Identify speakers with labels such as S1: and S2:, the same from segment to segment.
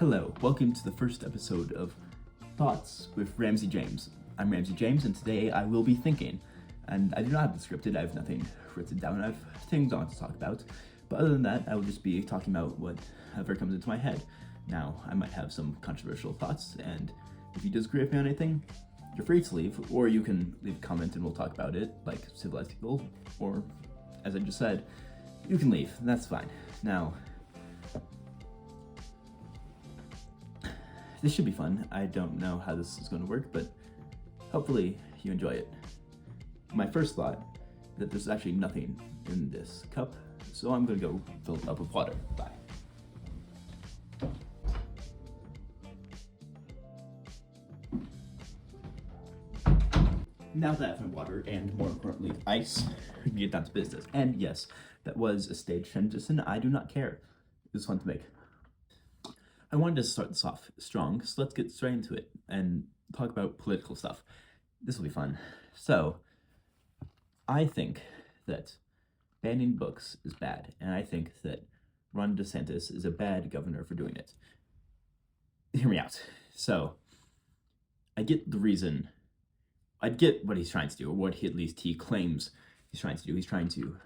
S1: Hello, welcome to the first episode of Thoughts with Ramey James. I'm Ramey James, and today I will be thinking. And I do not have it scripted, I have nothing written down, I have things I want to talk about. But other than that, I will just be talking about whatever comes into my head. Now, I might have some controversial thoughts, and if you disagree with me on anything, you're free to leave, or you can leave a comment and we'll talk about it, like civilized people, or, as I just said, you can leave, that's fine. Now, this should be fun. I don't know how this is going to work, but hopefully you enjoy it. My first thought is that there's actually nothing in this cup, so I'm going to go fill it up with water. Bye. Now that I have my water, and more importantly, ice, we can get down to business. And yes, that was a stage transition. I do not care. It was fun to make. I wanted to start this off strong, so let's get straight into it and talk about political stuff. This will be fun. So, I think that banning books is bad, and I think that Ron DeSantis is a bad governor for doing it. Hear me out. So, I get the reason, I get what he's trying to do, or what at least he claims he's trying to do. He's trying to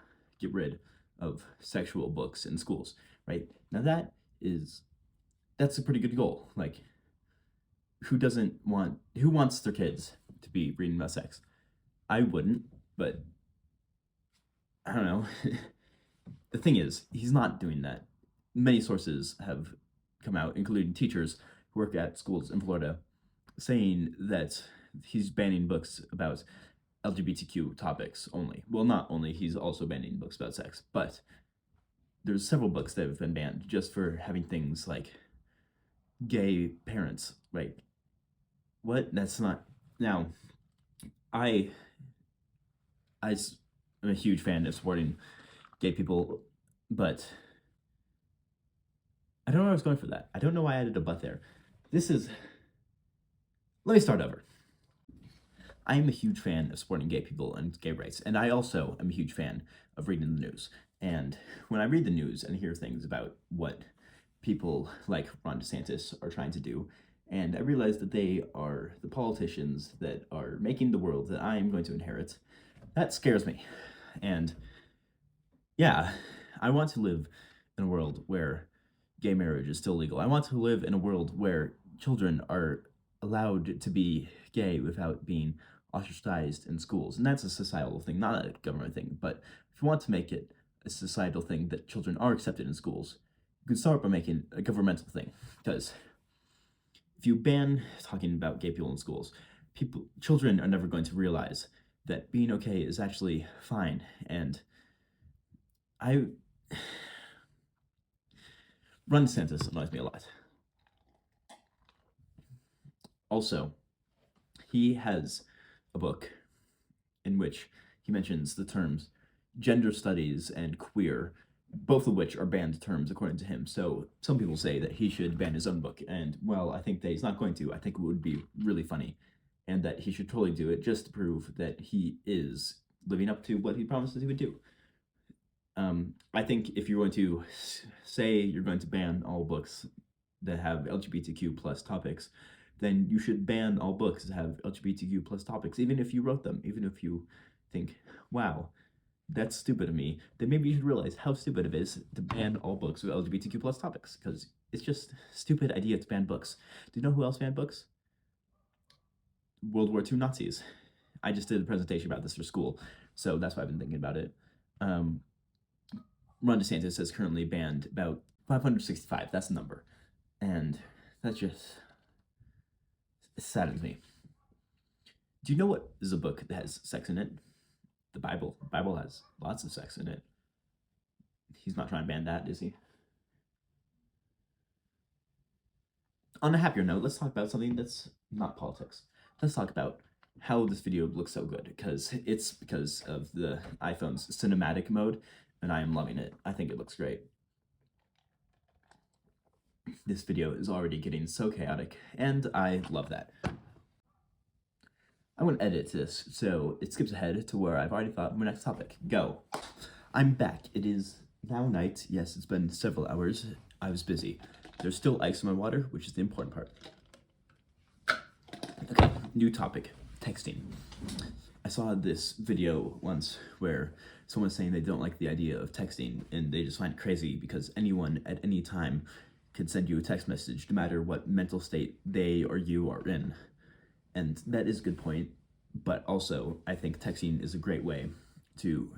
S1: get rid of sexual books in schools, right? Now that's a pretty good goal. Like, who wants their kids to be reading about sex? I wouldn't, but I don't know. The thing is, he's not doing that. Many sources have come out, including teachers who work at schools in Florida, saying that he's banning books about LGBTQ topics only. Well, not only, he's also banning books about sex, but there's several books that have been banned just for having things like gay parents, right? What? That's not. Now, I'm a huge fan of supporting gay people, but I don't know where I was going for that. I don't know why I added a but there. Let me start over. I am a huge fan of supporting gay people and gay rights, and I also am a huge fan of reading the news. And when I read the news and hear things about what people like Ron DeSantis are trying to do, and I realize that they are the politicians that are making the world that I am going to inherit, that scares me. And yeah, I want to live in a world where gay marriage is still legal. I want to live in a world where children are allowed to be gay without being ostracized in schools. And that's a societal thing, not a government thing. But if you want to make it a societal thing that children are accepted in schools, you can start by making a governmental thing. Because if you ban talking about gay people in schools, children are never going to realize that being okay is actually fine. And Ron DeSantis annoys me a lot. Also, he has a book in which he mentions the terms gender studies and queer, both of which are banned terms according to him. So some people say that he should ban his own book, and well, I think that he's not going to. I think it would be really funny, and that he should totally do it just to prove that he is living up to what he promises he would do. I think if you're going to say you're going to ban all books that have LGBTQ plus topics, then you should ban all books that have LGBTQ plus topics, even if you wrote them, even if you think, wow, that's stupid of me, then maybe you should realize how stupid it is to ban all books with LGBTQ plus topics, because it's just a stupid idea to ban books. Do you know who else banned books? World War II Nazis. I just did a presentation about this for school, so that's why I've been thinking about it. Ron DeSantis has currently banned about 565, that's the number, and that's just, it saddens me. Do you know what is a book that has sex in it? The Bible. The Bible has lots of sex in it. He's not trying to ban that, is he? On a happier note, let's talk about something that's not politics. Let's talk about how this video looks so good, because it's because of the iPhone's cinematic mode, and I am loving it. I think it looks great. This video is already getting so chaotic, and I love that. I want to edit this, so it skips ahead to where I've already thought of my next topic. Go. I'm back. It is now night. Yes, it's been several hours. I was busy. There's still ice in my water, which is the important part. Okay, new topic, texting. I saw this video once where someone's saying they don't like the idea of texting and they just find it crazy because anyone at any time could send you a text message no matter what mental state they or you are in. And that is a good point, but also I think texting is a great way to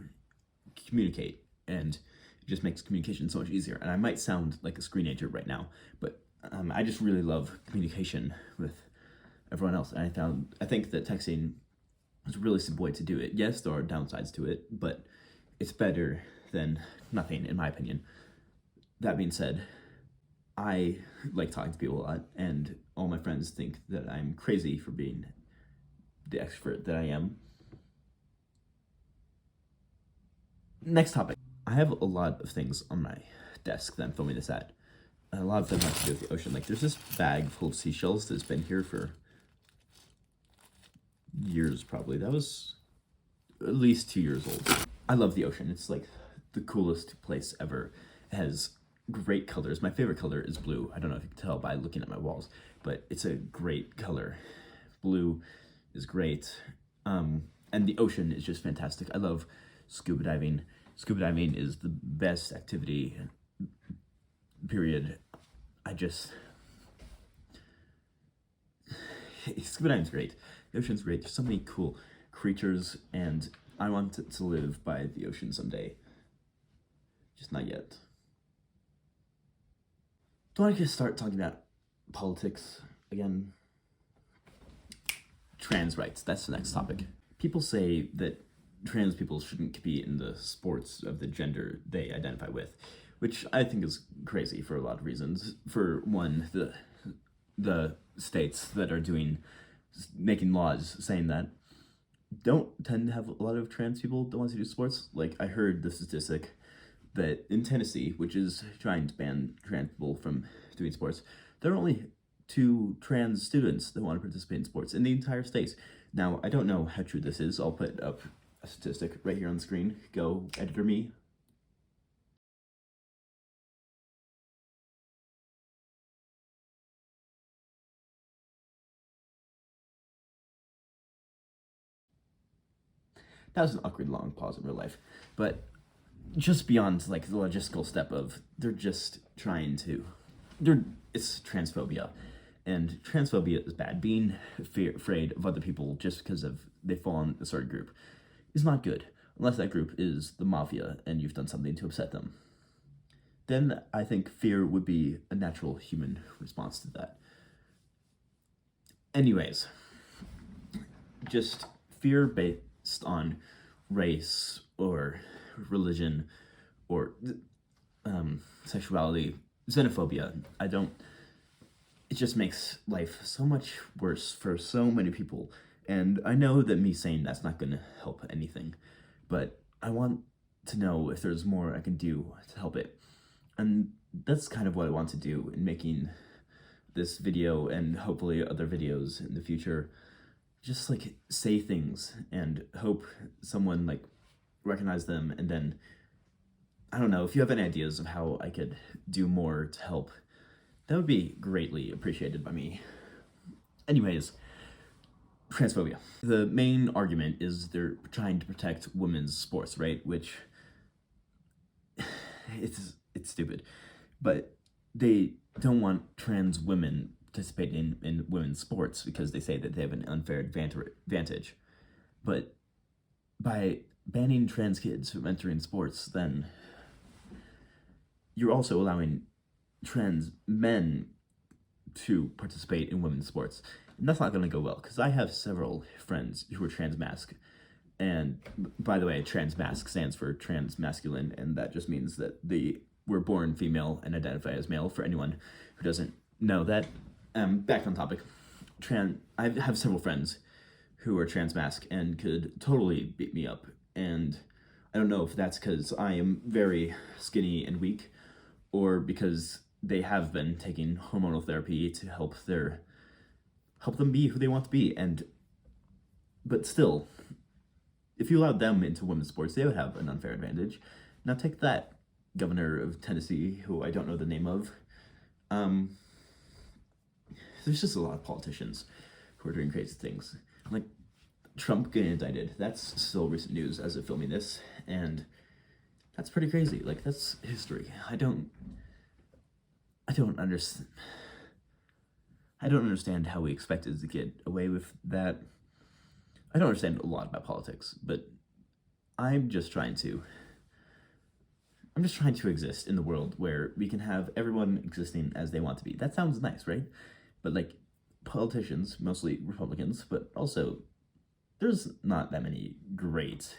S1: communicate, and it just makes communication so much easier. And I might sound like a screenager right now, but I just really love communication with everyone else. And I think that texting is a really simple way to do it. Yes, there are downsides to it, but it's better than nothing, in my opinion. That being said, I like talking to people a lot, and all my friends think that I'm crazy for being the expert that I am. Next topic. I have a lot of things on my desk that I'm filming this at. And a lot of them have to do with the ocean. Like, there's this bag full of seashells that's been here for years, probably. That was at least 2 years old. I love the ocean. It's like the coolest place ever. It has great colors. My favorite color is blue. I don't know if you can tell by looking at my walls, but it's a great color. Blue is great. And the ocean is just fantastic. I love scuba diving. Scuba diving is the best activity, period. Scuba diving's great. The ocean's great. There's so many cool creatures, and I want to live by the ocean someday. Just not yet. Do I just start talking about politics again? Trans rights, that's the next topic. People say that trans people shouldn't compete in the sports of the gender they identify with, which I think is crazy for a lot of reasons. For one, the states that are making laws saying that don't tend to have a lot of trans people that want to do sports. Like, I heard the statistic that in Tennessee, which is trying to ban trans people from doing sports, there are only 2 trans students that want to participate in sports in the entire state. Now, I don't know how true this is. I'll put up a statistic right here on the screen. Go, editor me. That was an awkward long pause in real life. But just beyond like the logistical step of it's transphobia. And transphobia is bad. Being afraid of other people just because they fall in a certain group is not good, unless that group is the mafia and you've done something to upset them. Then I think fear would be a natural human response to that. Anyways, just fear based on race or religion or sexuality, xenophobia, it just makes life so much worse for so many people. And I know that me saying that's not going to help anything, but I want to know if there's more I can do to help it. And that's kind of what I want to do in making this video and hopefully other videos in the future. Just like say things and hope someone like recognize them, and then I don't know, if you have any ideas of how I could do more to help, that would be greatly appreciated by me. Anyways, transphobia. The main argument is they're trying to protect women's sports, right? Which it's stupid. But they don't want trans women participating in women's sports because they say that they have an unfair advantage. But by banning trans kids from entering sports, then you're also allowing trans men to participate in women's sports. And that's not going to go well, because I have several friends who are transmasc. And by the way, transmasc stands for transmasculine, and that just means that they were born female and identify as male, for anyone who doesn't know that. Back on topic. I have several friends who are transmasc and could totally beat me up. And I don't know if that's because I am very skinny and weak, or because they have been taking hormonal therapy to help them be who they want to be. But still, if you allowed them into women's sports, they would have an unfair advantage. Now take that, governor of Tennessee, who I don't know the name of. Um, there's just a lot of politicians who are doing crazy things. Like Trump getting indicted. That's still recent news as of filming this, and that's pretty crazy. Like, that's history. I don't understand. I don't understand how we expected to get away with that. I don't understand a lot about politics, but I'm just trying to exist in the world where we can have everyone existing as they want to be. That sounds nice, right? But like politicians, mostly Republicans, but also there's not that many great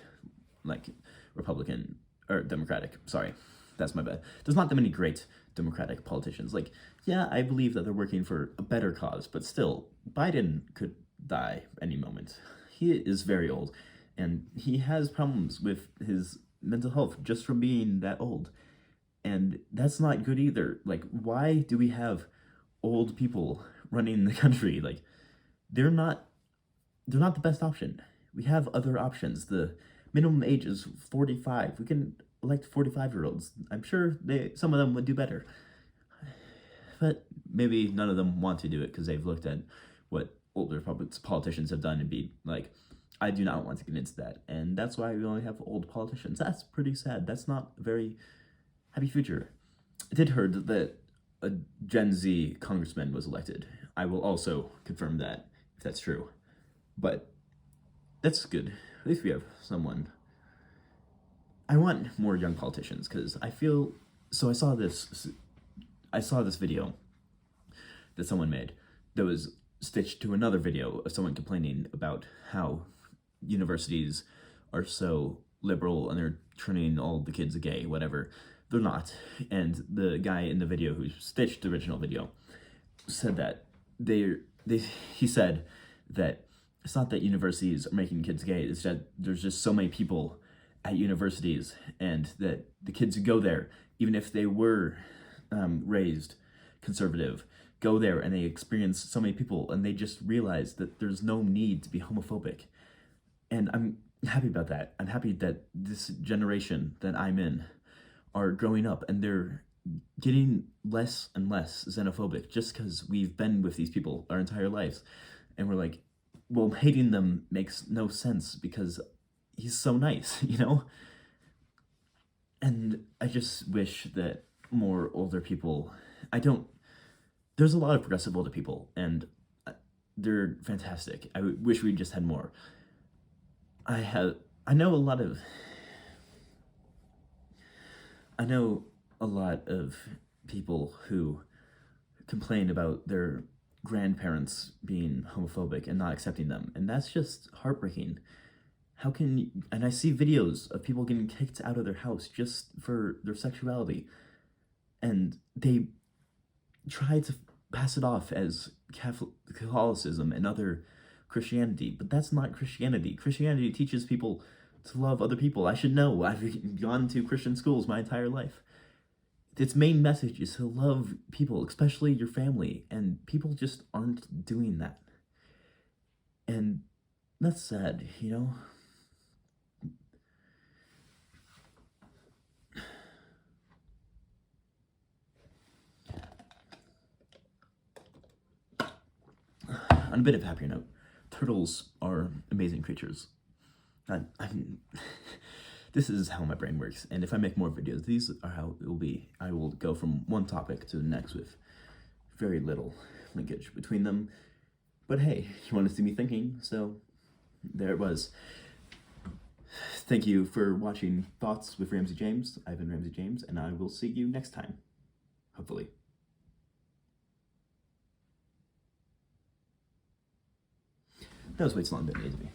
S1: like Republican or Democratic, sorry, that's my bad. There's not that many great Democratic politicians. Like, yeah, I believe that they're working for a better cause, but still, Biden could die any moment. He is very old, and he has problems with his mental health just from being that old. And that's not good either. Like, why do we have old people running the country? Like, they're not the best option. We have other options. The minimum age is 45. We can elect 45-year-olds. I'm sure some of them would do better. But maybe none of them want to do it because they've looked at what older politicians have done and be like, I do not want to get into that. And that's why we only have old politicians. That's pretty sad. That's not a very happy future. I did heard that a Gen Z congressman was elected. I will also confirm that if that's true. But that's good. At least we have someone. I want more young politicians because I feel so. I saw this video that someone made that was stitched to another video of someone complaining about how universities are so liberal and they're turning all the kids gay, whatever. They're not. And the guy in the video who stitched the original video said that he said that it's not that universities are making kids gay, it's that there's just so many people at universities, and that the kids who go there, even if they were raised conservative, go there and they experience so many people, and they just realize that there's no need to be homophobic. And I'm happy about that. I'm happy that this generation that I'm in are growing up and they're getting less and less xenophobic just because we've been with these people our entire lives. And we're like, well, hating them makes no sense because he's so nice, you know? And I just wish that more older people, there's a lot of progressive older people, and they're fantastic. I wish we just had more. I know a lot of people who complain about their grandparents being homophobic and not accepting them, and that's just heartbreaking. How can you, and I see videos of people getting kicked out of their house just for their sexuality, and they try to pass it off as Catholicism and other Christianity, but that's not Christianity. Christianity teaches people to love other people. I should know. I've gone to Christian schools my entire life. Its main message is to love people, especially your family, and people just aren't doing that. And that's sad, you know? On a bit of a happier note, turtles are amazing creatures. This is how my brain works, and if I make more videos, these are how it will be. I will go from one topic to the next with very little linkage between them. But hey, you want to see me thinking, so there it was. Thank you for watching Thoughts with Ramey James. I've been Ramey James, and I will see you next time, hopefully. That was way too long than it needed to be.